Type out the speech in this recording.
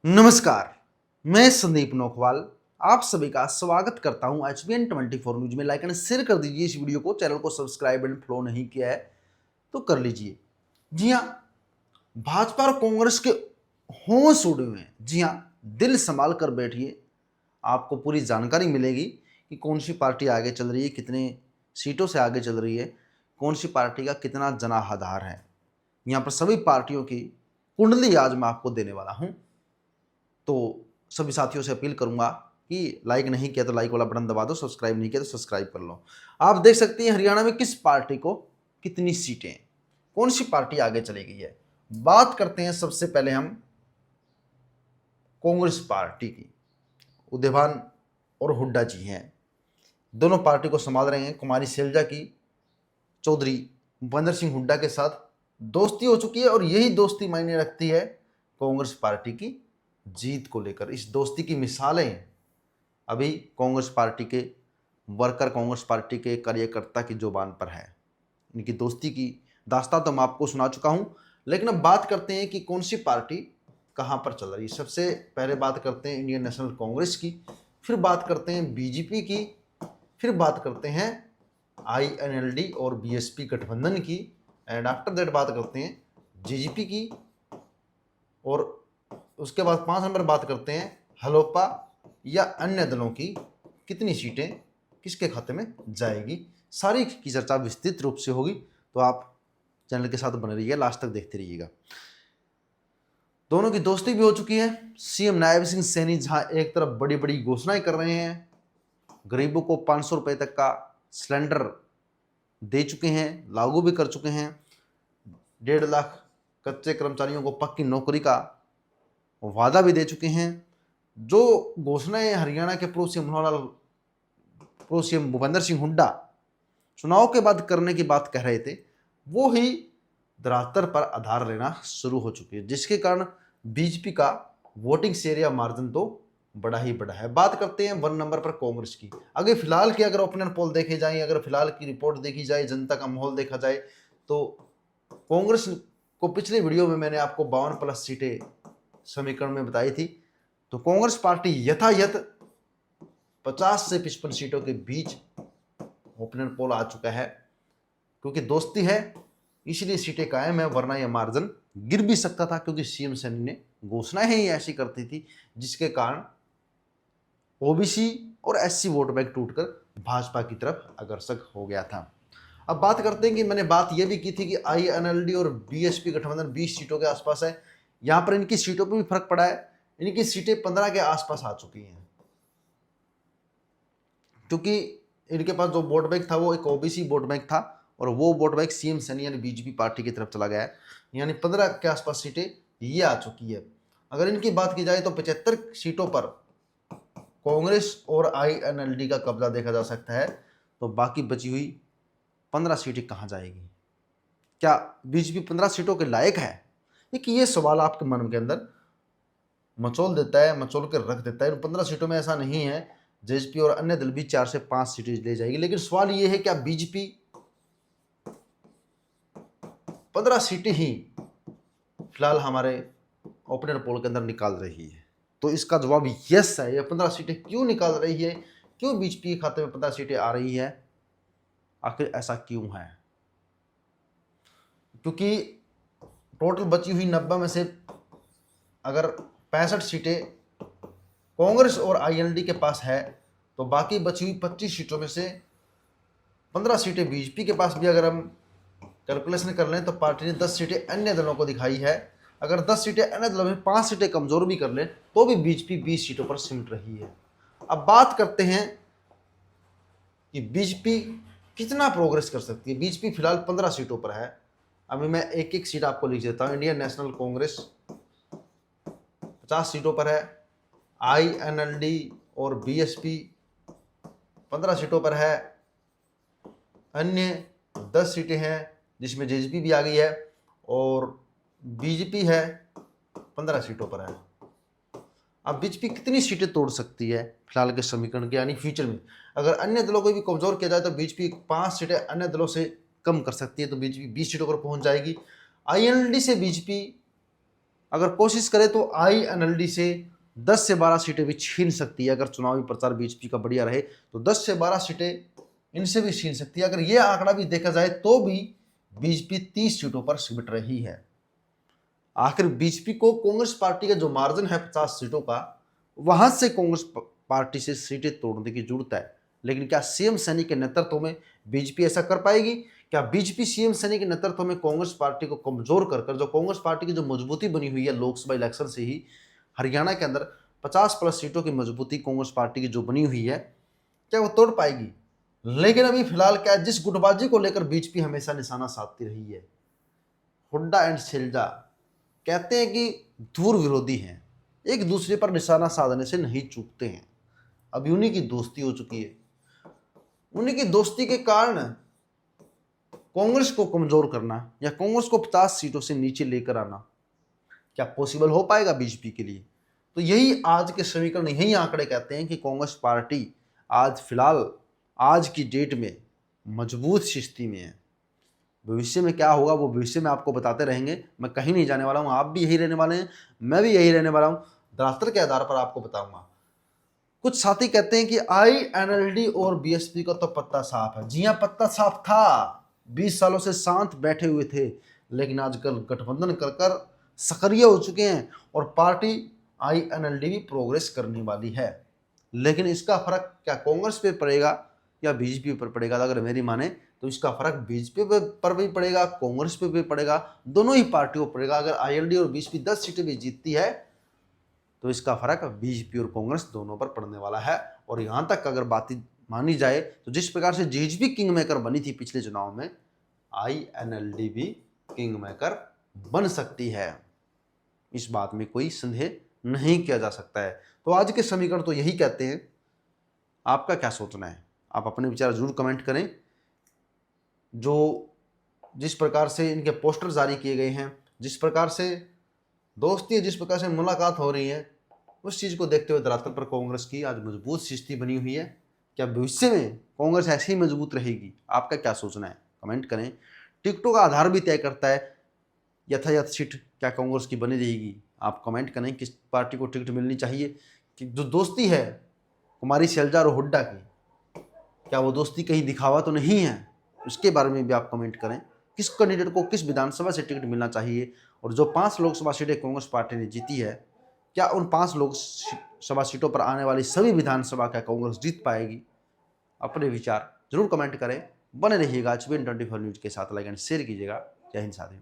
नमस्कार, मैं संदीप नोखवाल आप सभी का स्वागत करता हूं HBN24 न्यूज में। लाइक एंड शेयर कर दीजिए इस वीडियो को। चैनल को सब्सक्राइब एंड फॉलो नहीं किया है तो कर लीजिए। जी हाँ, भाजपा और कांग्रेस के होश उड़े हुए हैं। जी हाँ, दिल संभाल कर बैठिए, आपको पूरी जानकारी मिलेगी कि कौन सी पार्टी आगे चल रही है, कितने सीटों से आगे चल रही है, कौन सी पार्टी का कितना जनाधार है। यहाँ पर सभी पार्टियों की कुंडली आज मैं आपको देने वाला हूँ। तो सभी साथियों से अपील करूंगा कि लाइक नहीं किया तो लाइक वाला बटन दबा दो, सब्सक्राइब नहीं किया तो सब्सक्राइब कर लो। आप देख सकते हैं हरियाणा में किस पार्टी को कितनी सीटें, कौन सी पार्टी आगे चली गई है। बात करते हैं सबसे पहले हम कांग्रेस पार्टी की। उदयभान और हुड्डा जी हैं, दोनों पार्टी को संभाल रहे हैं। कुमारी शैलजा की चौधरी भूपेंद्र सिंह हुड्डा के साथ दोस्ती हो चुकी है और यही दोस्ती मायने रखती है कांग्रेस पार्टी की जीत को लेकर। इस दोस्ती की मिसालें अभी कांग्रेस पार्टी के वर्कर, कांग्रेस पार्टी के कार्यकर्ता की जुबान पर है। इनकी दोस्ती की दास्तां तो मैं आपको सुना चुका हूं, लेकिन अब बात करते हैं कि कौन सी पार्टी कहां पर चल रही है। सबसे पहले बात करते हैं इंडियन नेशनल कांग्रेस की, फिर बात करते हैं बीजेपी की, फिर बात करते हैं INLD और BSP गठबंधन की, एंड आफ्टर दैट बात करते हैं JGP की, और उसके बाद 5 नंबर बात करते हैं हलोपा या अन्य दलों की कितनी सीटें किसके खाते में जाएगी। सारी की चर्चा विस्तृत रूप से होगी, तो आप चैनल के साथ बने रहिएगा, लास्ट तक देखते रहिएगा। दोनों की दोस्ती भी हो चुकी है। CM नायब सिंह सैनी जहां एक तरफ बड़ी बड़ी घोषणाएं कर रहे हैं, गरीबों को 500 रुपये तक का सिलेंडर दे चुके हैं, लागू भी कर चुके हैं, 1.5 लाख कच्चे कर्मचारियों को पक्की नौकरी का वादा भी दे चुके हैं। जो घोषणाएं हरियाणा के पूर्व सीएम भूपेंद्र सिंह हुड्डा चुनाव के बाद करने की बात कह रहे थे, वो ही धरातल पर आधार लेना शुरू हो चुकी है, जिसके कारण बीजेपी का वोटिंग शेयर या मार्जिन तो बड़ा ही बड़ा है। बात करते हैं 1 नंबर पर कांग्रेस की। अगर फिलहाल की अगर ओपिनियन पोल देखे जाए, अगर फिलहाल की रिपोर्ट देखी जाए, जनता का माहौल देखा जाए, तो कांग्रेस को पिछले वीडियो में मैंने आपको 52+ सीटें समीकरण में बताई थी, तो कांग्रेस पार्टी यथायथ 50 से 55 सीटों के बीच ओपिनियन पोल आ चुका है। क्योंकि दोस्ती है इसलिए सीटें कायम है, वरना यह मार्जिन गिर भी सकता था, क्योंकि CM सैनी ने घोषणाएं ही ऐसी करती थी जिसके कारण OBC और SC वोट बैंक टूटकर भाजपा की तरफ अग्रसर हो गया था। अब बात करते हैं कि मैंने बात यह भी की थी कि INLD और BSP गठबंधन 20 सीटों के आसपास है। यहां पर इनकी सीटों पर भी फर्क पड़ा है, इनकी सीटें 15 के आसपास आ चुकी हैं, क्योंकि इनके पास जो वोट बैंक था वो एक OBC वोट बैंक था, और वो वोट बैंक CM सैनी यानी BJP पार्टी की तरफ चला गया है। यानी 15 के आसपास सीटें ये आ चुकी है। अगर इनकी बात की जाए तो 75 सीटों पर कांग्रेस और INLD का कब्जा देखा जा सकता है, तो बाकी बची हुई 15 सीटें कहाँ जाएगी। क्या BJP 15 सीटों के लायक है? एक ये सवाल आपके मन के अंदर मचोल देता है, मचोल कर रख देता है। 15 सीटों में ऐसा नहीं है, JSP और अन्य दल भी 4 से 5 सीटें ले जाएगी, लेकिन सवाल ये है क्या BJP 15 सीटें ही फिलहाल हमारे ओपिनियन पोल के अंदर निकाल रही है? तो इसका जवाब यस है। ये 15 सीटें क्यों निकाल रही है, क्यों BJP के खाते में 15 सीटें आ रही है, आखिर ऐसा क्यों है? क्योंकि टोटल बची हुई 90 में से अगर 65 सीटें कांग्रेस और INLD के पास है, तो बाकी बची हुई 25 सीटों में से 15 सीटें BJP के पास भी अगर हम कैलकुलेशन कर लें तो पार्टी ने 10 सीटें अन्य दलों को दिखाई है। अगर 10 सीटें अन्य दलों में 5 सीटें कमजोर भी कर लें तो भी BJP 20 सीटों पर सिमट रही है। अब बात करते हैं कि BJP कितना प्रोग्रेस कर सकती है। BJP फिलहाल 15 सीटों पर है। अभी मैं एक एक सीट आपको लिख देता हूँ। इंडियन नेशनल कांग्रेस 50 सीटों पर है, INLD और BSP 15 सीटों पर है, अन्य 10 सीटें हैं जिसमें JSP भी आ गई है, और BJP है 15 सीटों पर है। अब BJP कितनी सीटें तोड़ सकती है फिलहाल के समीकरण के, यानी फ्यूचर में अगर अन्य दलों को भी कमजोर किया जाए तो BJP 5 सीटें अन्य दलों से कम कर सकती है, तो BJP 20 सीटों पर पहुंच जाएगी। INLD से BJP अगर कोशिश करे तो आईएनएलडी से 10 से 12 सीटें भी छीन सकती है। अगर चुनावी प्रचार बीजेपी का बढ़िया रहे तो 10 से 12 सीटें इनसे भी छीन सकती है। अगर ये आंकड़ा भी देखा जाए तो भी बीजेपी 30 सीटों पर सिमट रही है। आखिर बीजेपी को कांग्रेस पार्टी का जो मार्जिन है 50 सीटों का, वहां से कांग्रेस पार्टी से सीटें तोड़ने की जरूरत है। लेकिन क्या सीएम सैनी के नेतृत्व में बीजेपी ऐसा कर पाएगी? क्या बीजेपी सीएम सैनी के नेतृत्व में कांग्रेस पार्टी को कमजोर कर जो कांग्रेस पार्टी की जो मजबूती बनी हुई है लोकसभा इलेक्शन से ही, हरियाणा के अंदर 50+ सीटों की मजबूती कांग्रेस पार्टी की जो बनी हुई है, क्या वो तोड़ पाएगी? लेकिन अभी फिलहाल क्या, जिस गुटबाजी को लेकर बीजेपी हमेशा निशाना साधती रही है, हुड्डा एंड शैलजा कहते हैं कि दूर विरोधी हैं, एक दूसरे पर निशाना साधने से नहीं चूकते हैं। अभी उन्हीं की दोस्ती हो चुकी है। उन्हीं की दोस्ती के कारण कांग्रेस को कमजोर करना या कांग्रेस को 50 सीटों से नीचे लेकर आना क्या पॉसिबल हो पाएगा बीजेपी के लिए? तो यही आज के समीकरण, यही आंकड़े कहते हैं कि कांग्रेस पार्टी आज फिलहाल आज की डेट में मजबूत स्थिति में है। भविष्य में क्या होगा वो भविष्य में आपको बताते रहेंगे। मैं कहीं नहीं जाने वाला हूँ, आप भी यही रहने वाले हैं, मैं भी यही रहने वाला हूँ। धरातल के आधार पर आपको बताऊंगा। कुछ साथी कहते हैं कि आईएनएलडी और बीएसपी का तो पत्ता साफ है। जी हाँ, पत्ता साफ था। 20 सालों से शांत बैठे हुए थे, लेकिन आजकल गठबंधन कर कर सक्रिय हो चुके हैं और पार्टी आईएनएलडी भी प्रोग्रेस करने वाली है। लेकिन इसका फर्क क्या कांग्रेस पे पड़ेगा या बीजेपी पर पड़ेगा? अगर मेरी माने तो इसका फर्क बीजेपी पर भी पड़ेगा, कांग्रेस पे भी पड़ेगा, दोनों ही पार्टियों पर पड़ेगा। अगर आईएनएलडी और बीजेपी 10 सीटें भी जीतती है तो इसका फर्क बीजेपी और कांग्रेस दोनों पर पड़ने वाला है। और यहां तक अगर बात मानी जाए तो जिस प्रकार से जेजेपी किंग मेकर बनी थी पिछले चुनाव में, आईएनएलडी भी किंग मेकर बन सकती है। इस बात में कोई संदेह नहीं किया जा सकता है। तो आज के समीकरण तो यही कहते हैं। आपका क्या सोचना है? आप अपने विचार जरूर कमेंट करें। जो जिस प्रकार से इनके पोस्टर जारी किए गए हैं, जिस प्रकार से दोस्ती है, जिस प्रकार से मुलाकात हो रही है, उस चीज़ को देखते हुए धरातल पर कांग्रेस की आज मजबूत स्थिति बनी हुई है। क्या भविष्य में कांग्रेस ऐसी ही मजबूत रहेगी? आपका क्या सोचना है? कमेंट करें। टिकटों का आधार भी तय करता है यथायथ सीट क्या कांग्रेस की बनी रहेगी। आप कमेंट करें किस पार्टी को टिकट मिलनी चाहिए। कि जो दोस्ती है कुमारी शैलजा और हुड्डा की, क्या वो दोस्ती कहीं दिखावा तो नहीं है? उसके बारे में भी आप कमेंट करें। किस कैंडिडेट को किस विधानसभा से टिकट मिलना चाहिए? और जो 5 लोकसभा सीटें कांग्रेस पार्टी ने जीती है, क्या उन 5 लोकसभा सीटों पर आने वाली सभी विधानसभा क्या कांग्रेस जीत पाएगी? अपने विचार जरूर कमेंट करें। बने रहिएगा HBN 24 न्यूज़ के साथ। लाइक एंड शेयर कीजिएगा। जय हिंद साथियों।